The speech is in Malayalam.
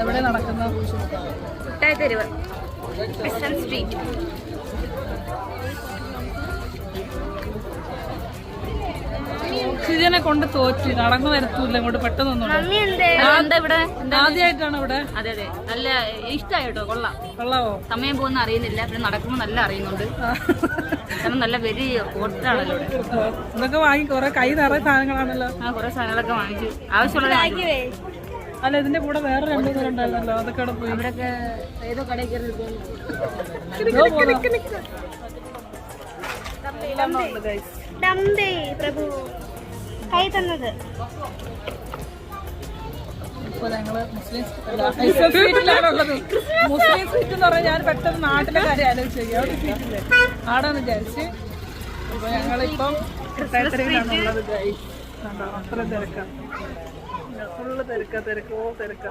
എവിടെ നടക്കുന്ന തെരുവ് സ്ട്രീറ്റ്. ഓക്സിജനെ കൊണ്ട് തോറ്റ് നടന്നു വരത്തൂല്ല ഇങ്ങോട്ട് പെട്ടെന്നൊന്നും. ആദ്യമായിട്ടാണ് ഇവിടെ. അതെ അതെ, നല്ല ഇഷ്ടമായി കേട്ടോ, കൊള്ളാം. കൊള്ളാവോ? സമയം പോകുന്ന അറിയുന്നില്ല, പിന്നെ നടക്കുമ്പോൾ നല്ല അറിയുന്നുണ്ട്. കാരണം നല്ല വലിയ ഓട്ടാണല്ലോ ഇവിടെ. ഇതൊക്കെ വാങ്ങി കുറെ കൈ നിറയെ സാധനങ്ങളാണല്ലോ. കുറെ സാധനങ്ങളൊക്കെ വാങ്ങിച്ചു, ആവശ്യമുള്ളത്. അല്ല, ഇതിന്റെ കൂടെ വേറെ 2 പേരുണ്ടായിരുന്നല്ലോ, അതൊക്കെ അവിടെ പോയി. ഇവിടെയൊക്കെ ഏതോ കടയിൽ കയറി പ്രഭു കൈ തന്നത്. ഇപ്പൊ ഞങ്ങള് മുസ്ലിം സ്ട്രീറ്റിലാണുള്ളത്. മുസ്ലിം സ്ട്രീറ്റ് എന്ന് പറഞ്ഞാൽ ഞാൻ പെട്ടെന്ന് നാട്ടിലെ കാര്യം ആലോചിച്ചു. അവിടെ സ്ട്രീറ്റില്ലേ, ആടാന്ന് വിചാരിച്ച്. അപ്പൊ ഞങ്ങളിപ്പം ാണുള്ളത്. അത്ര തിരക്കാ, ഫുള്ള് തിരക്കാ.